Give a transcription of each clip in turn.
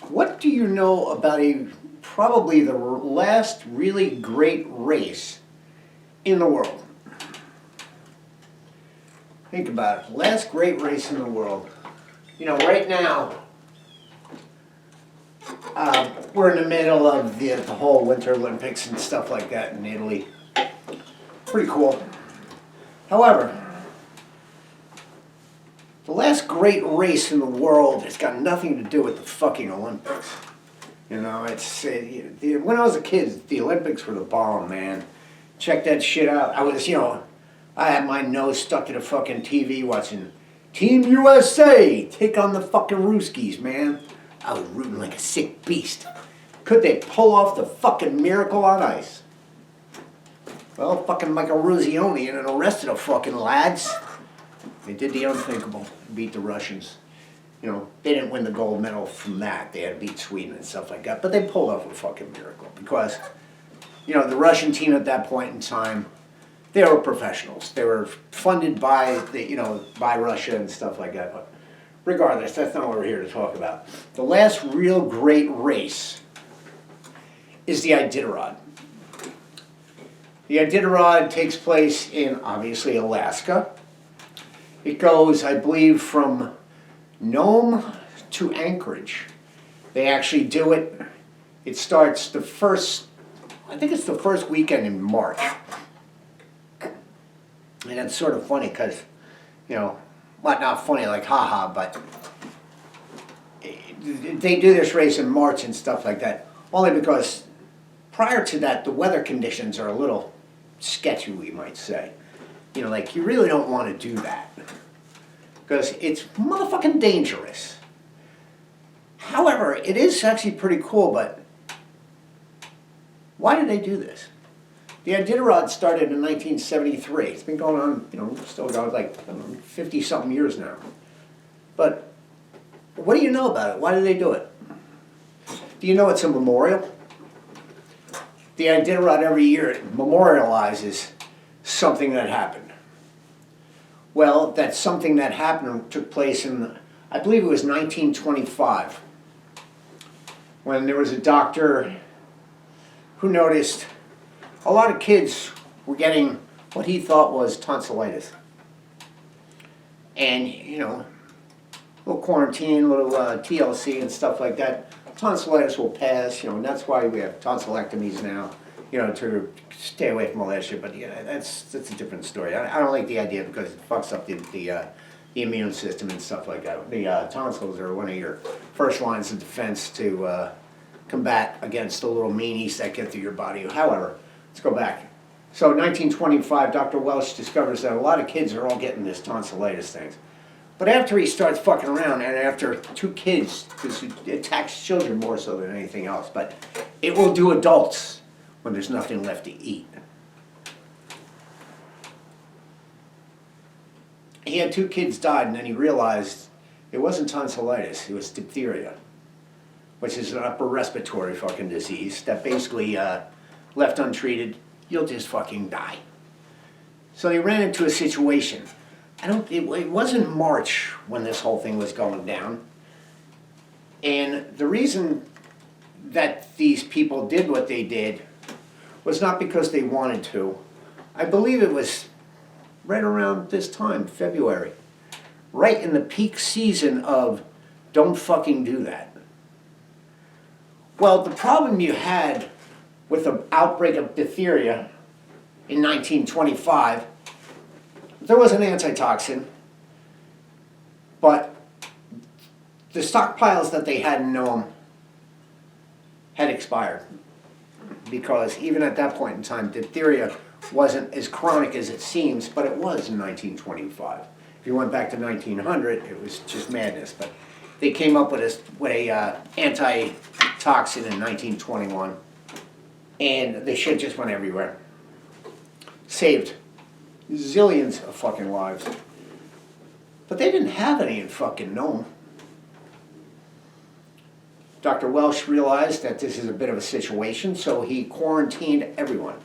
What do you know about probably the last really great race in the world? Think about it. Last great race in the world. You know, right now, we're in the middle of the whole Winter Olympics and stuff like that in Italy. Pretty cool. However, the last great race in the world has got nothing to do with the fucking Olympics. You know, when I was a kid, the Olympics were the bomb, man. Check that shit out. I had my nose stuck to the fucking TV watching Team USA take on the fucking Ruskies, man. I was rooting like a sick beast. Could they pull off the fucking miracle on ice? Well, fucking Michael Ruzioni and the rest of the fucking lads, they did the unthinkable, beat the Russians. You know, they didn't win the gold medal from that. They had to beat Sweden and stuff like that. But they pulled off a fucking miracle because, you know, the Russian team at that point in time, they were professionals. They were funded by by Russia and stuff like that. But regardless, that's not what we're here to talk about. The last real great race is the Iditarod. The Iditarod takes place in, obviously, Alaska. It goes, I believe, from Nome to Anchorage. They actually do it. It starts I think it's the first weekend in March. And it's sort of funny because, you know, well, not funny like haha, but they do this race in March and stuff like that. Only because prior to that, the weather conditions are a little sketchy, we might say. You know, like you really don't want to do that because it's motherfucking dangerous. However, it is actually pretty cool, but why did they do this? The Iditarod started in 1973. It's been going on, you know, still going like 50-something years now. But what do you know about it? Why do they do it? Do you know it's a memorial? The Iditarod every year memorializes something that happened. Well, that something that happened took place in, I believe it was 1925, when there was a doctor who noticed a lot of kids were getting what he thought was tonsillitis. And, you know, a little quarantine, a little TLC and stuff like that. Tonsillitis will pass, you know, and that's why we have tonsillectomies now, you know, to stay away from all that shit. But yeah, that's a different story. I don't like the idea because it fucks up the immune system and stuff like that. The tonsils are one of your first lines of defense to combat against the little meanies that get through your body. However, let's go back. So 1925, Dr. Welsh discovers that a lot of kids are all getting this tonsillitis thing. But after he starts fucking around, and after 2 kids, because it attacks children more so than anything else, but it will do adults when there's nothing left to eat. He had 2 kids died, and then he realized it wasn't tonsillitis, it was diphtheria, which is an upper respiratory fucking disease that basically, left untreated, you'll just fucking die. So he ran into a situation. It wasn't March when this whole thing was going down. And the reason that these people did what they did was not because they wanted to. I believe it was right around this time, February. Right in the peak season of don't fucking do that. Well, the problem you had with the outbreak of diphtheria in 1925, there was an antitoxin, but the stockpiles that they had in Nome had expired because even at that point in time, diphtheria wasn't as chronic as it seems, but it was in 1925. If you went back to 1900, it was just madness, but they came up with a antitoxin in 1921, and the shit just went everywhere. Saved zillions of fucking lives. But they didn't have any in fucking Nome. Dr. Welsh realized that this is a bit of a situation, so he quarantined everyone.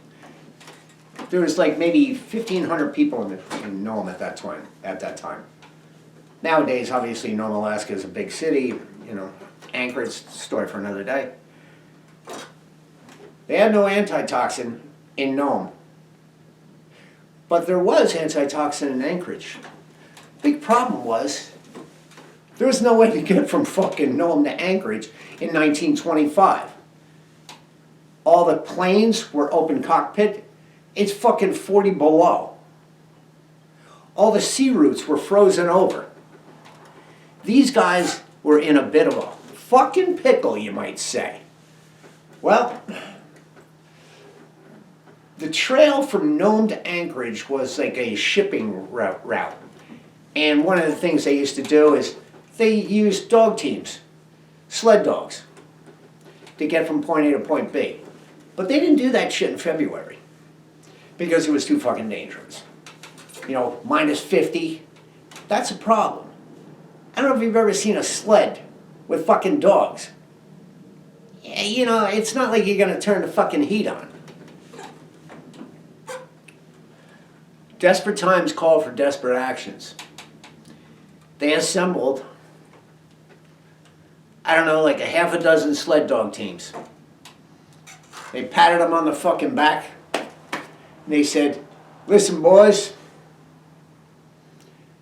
There was like maybe 1,500 people in Nome at that time. Nowadays, obviously, Nome, Alaska is a big city, you know, Anchorage, story for another day. They had no antitoxin in Nome. But there was antitoxin in Anchorage. Big problem was, there was no way to get from fucking Nome to Anchorage in 1925. All the planes were open cockpit. It's fucking 40 below. All the sea routes were frozen over. These guys were in a bit of a fucking pickle, you might say. Well, the trail from Nome to Anchorage was like a shipping route. And one of the things they used to do is they used dog teams, sled dogs, to get from point A to point B. But they didn't do that shit in February because it was too fucking dangerous. You know, minus 50, that's a problem. I don't know if you've ever seen a sled with fucking dogs. Yeah, you know, it's not like you're gonna turn the fucking heat on. Desperate times call for desperate actions. They assembled, I don't know, like a half a dozen sled dog teams. They patted them on the fucking back. And they said, listen boys,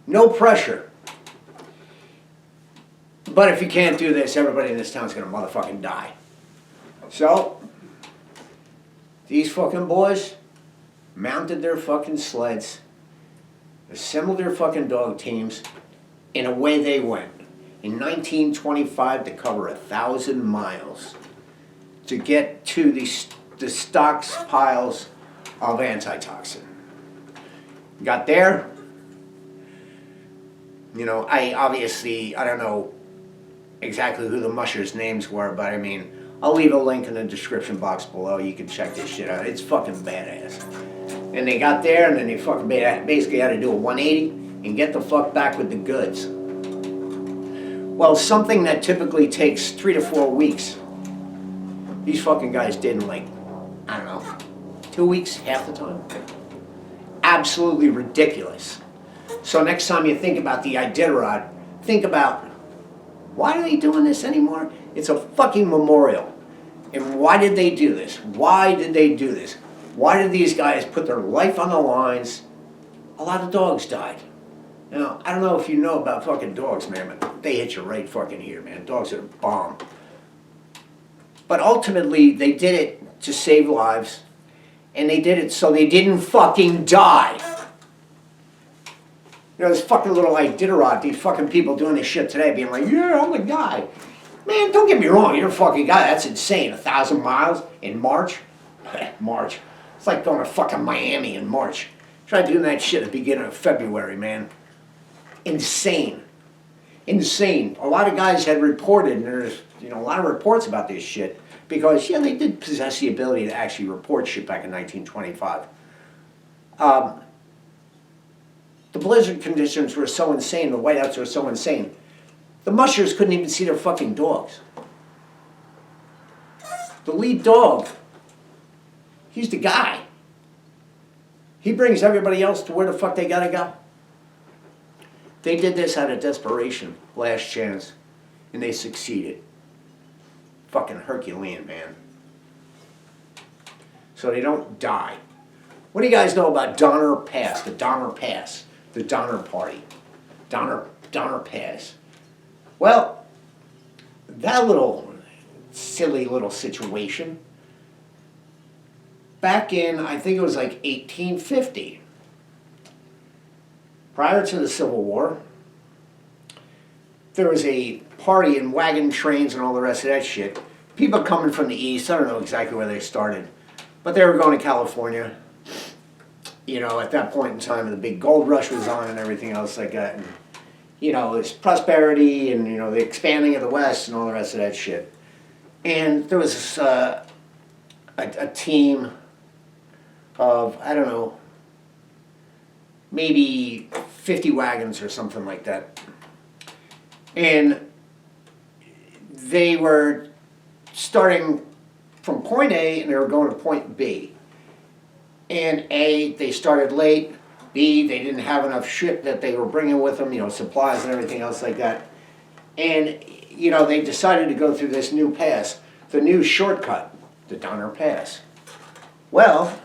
no pressure. But if you can't do this, everybody in this town's gonna motherfucking die. So, these fucking boys mounted their fucking sleds, assembled their fucking dog teams, and away they went. In 1925 to cover 1,000 miles to get to the stockpiles of antitoxin. Got there. You know, I don't know exactly who the mushers' names were, but I mean, I'll leave a link in the description box below. You can check this shit out. It's fucking badass. And they got there, and then they fucking basically had to do a 180 and get the fuck back with the goods. Well, something that typically takes 3 to 4 weeks, these fucking guys did in like, I don't know, 2 weeks, half the time. Absolutely ridiculous. So next time you think about the Iditarod, think about, why are they doing this anymore? It's a fucking memorial. And why did they do this? Why did they do this? Why did these guys put their life on the lines? A lot of dogs died. Now, I don't know if you know about fucking dogs, man, but they hit you right fucking here, man. Dogs are a bomb. But ultimately, they did it to save lives, and they did it so they didn't fucking die. You know, this fucking little Iditarod, these fucking people doing this shit today, being like, yeah, I'm the guy. Man, don't get me wrong, you're a fucking guy. That's insane. 1,000 miles in March? March. It's like going to fucking Miami in March. Try doing that shit at the beginning of February, man. Insane. Insane. A lot of guys had reported, and there's, you know, a lot of reports about this shit, because, yeah, they did possess the ability to actually report shit back in 1925. The blizzard conditions were so insane, the whiteouts were so insane, the mushers couldn't even see their fucking dogs. The lead dog, he's the guy. He brings everybody else to where the fuck they gotta go. They did this out of desperation, last chance, and they succeeded. Fucking Herculean, man. So they don't die. What do you guys know about Donner Pass, the Donner Pass, the Donner Party? Donner Pass. Well, that little silly little situation, back in, I think it was like 1850, prior to the Civil War, there was a party in wagon trains and all the rest of that shit. People coming from the east, I don't know exactly where they started, but they were going to California. You know, at that point in time, the big gold rush was on and everything else like that. And, you know, it's prosperity and, you know, the expanding of the West and all the rest of that shit. And there was a team of, I don't know, maybe 50 wagons or something like that. And they were starting from point A and they were going to point B. And A, they started late. B, they didn't have enough shit that they were bringing with them, you know, supplies and everything else like that. And, you know, they decided to go through this new pass, the new shortcut, the Donner Pass. Well,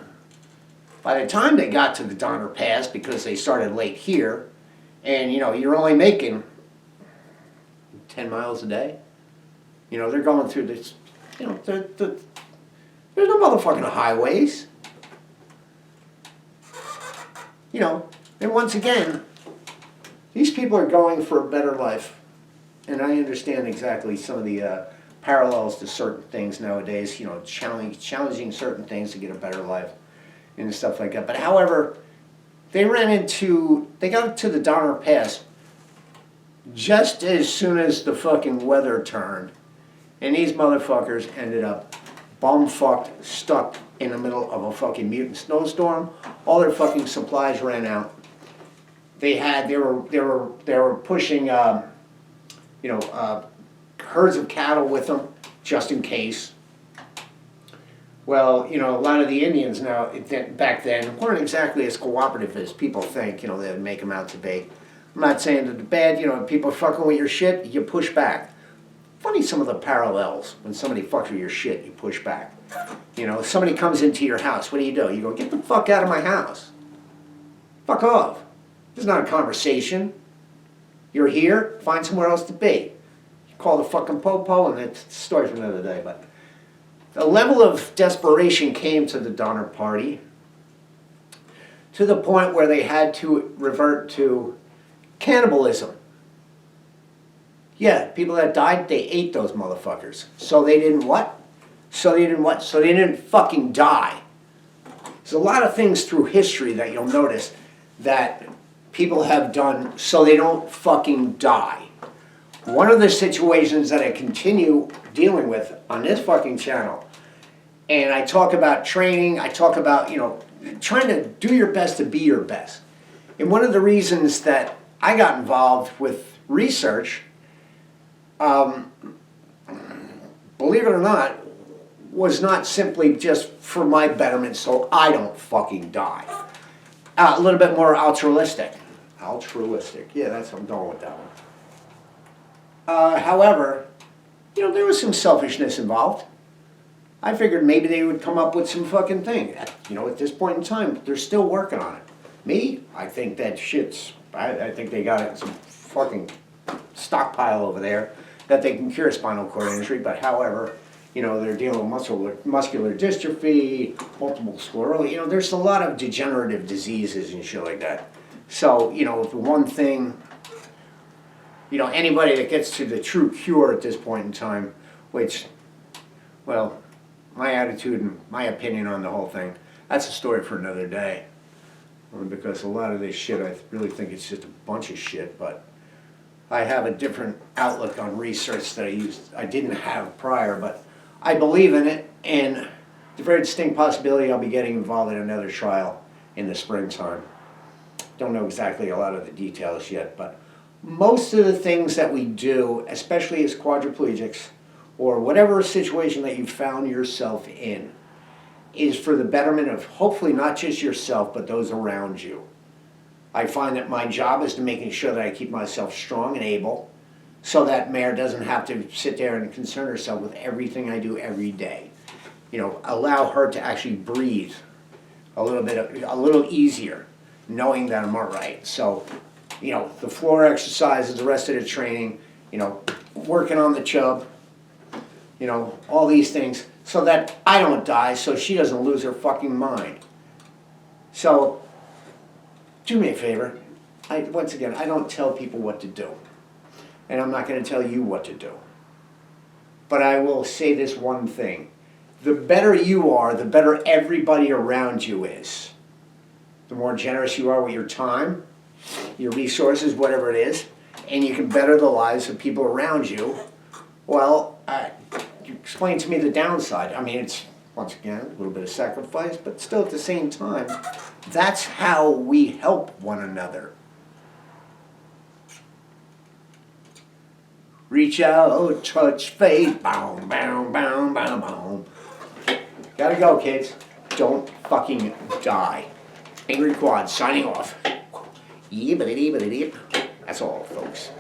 by the time they got to the Donner Pass, because they started late here, and, you know, you're only making 10 miles a day. You know, they're going through this, you know, there's no motherfucking highways. You know, and once again, these people are going for a better life. And I understand exactly some of the parallels to certain things nowadays, you know, challenging certain things to get a better life and stuff like that. But however, they got to the Donner Pass just as soon as the fucking weather turned. And these motherfuckers ended up bum-fucked, stuck in the middle of a fucking mutant snowstorm. All their fucking supplies ran out. They were pushing, herds of cattle with them, just in case. Well, you know, a lot of the Indians now, back then, weren't exactly as cooperative as people think, you know, they'd make them out to be. I'm not saying that the bad, you know, people fucking with your shit, you push back. Funny some of the parallels. When somebody fucks with your shit, you push back. You know, somebody comes into your house, what do? You go, get the fuck out of my house. Fuck off. This is not a conversation. You're here, find somewhere else to be. You call the fucking po-po, and it's a story for another day. But the level of desperation came to the Donner Party to the point where they had to revert to cannibalism. Yeah, people that died, they ate those motherfuckers. So they didn't what? So they didn't fucking die. There's a lot of things through history that you'll notice that people have done so they don't fucking die. One of the situations that I continue dealing with on this fucking channel, and I talk about training, I talk about, you know, trying to do your best to be your best. And one of the reasons that I got involved with research, believe it or not, was not simply just for my betterment so I don't fucking die. A little bit more altruistic. Altruistic, yeah, that's what I'm going with that one. However, you know, there was some selfishness involved. I figured maybe they would come up with some fucking thing. You know, at this point in time, they're still working on it. Me, I think that shit's, I think they got it in some fucking stockpile over there that they can cure spinal cord injury, but however, you know, they're dealing with muscular dystrophy, multiple sclerosis, you know, there's a lot of degenerative diseases and shit like that. So, you know, the one thing, you know, anybody that gets to the true cure at this point in time, which, well, my attitude and my opinion on the whole thing, that's a story for another day. Because a lot of this shit, I really think it's just a bunch of shit, but I have a different outlook on research that I didn't have prior, but I believe in it, and the very distinct possibility I'll be getting involved in another trial in the springtime. Don't know exactly a lot of the details yet, but most of the things that we do, especially as quadriplegics, or whatever situation that you found yourself in, is for the betterment of hopefully not just yourself, but those around you. I find that my job is to making sure that I keep myself strong and able, so that Mare doesn't have to sit there and concern herself with everything I do every day. You know, allow her to actually breathe a little easier, knowing that I'm all right. So, you know, the floor exercises, the rest of the training, you know, working on the chub, you know, all these things, so that I don't die, so she doesn't lose her fucking mind. So, do me a favor. Once again, I don't tell people what to do. And I'm not going to tell you what to do. But I will say this one thing. The better you are, the better everybody around you is. The more generous you are with your time, your resources, whatever it is, and you can better the lives of people around you, well, you explain to me the downside. I mean, it's, once again, a little bit of sacrifice, but still at the same time, that's how we help one another. Reach out, touch faith, boom, boom, boom, boom, boom. Gotta go, kids. Don't fucking die. Angry Quad signing off. That's all, folks.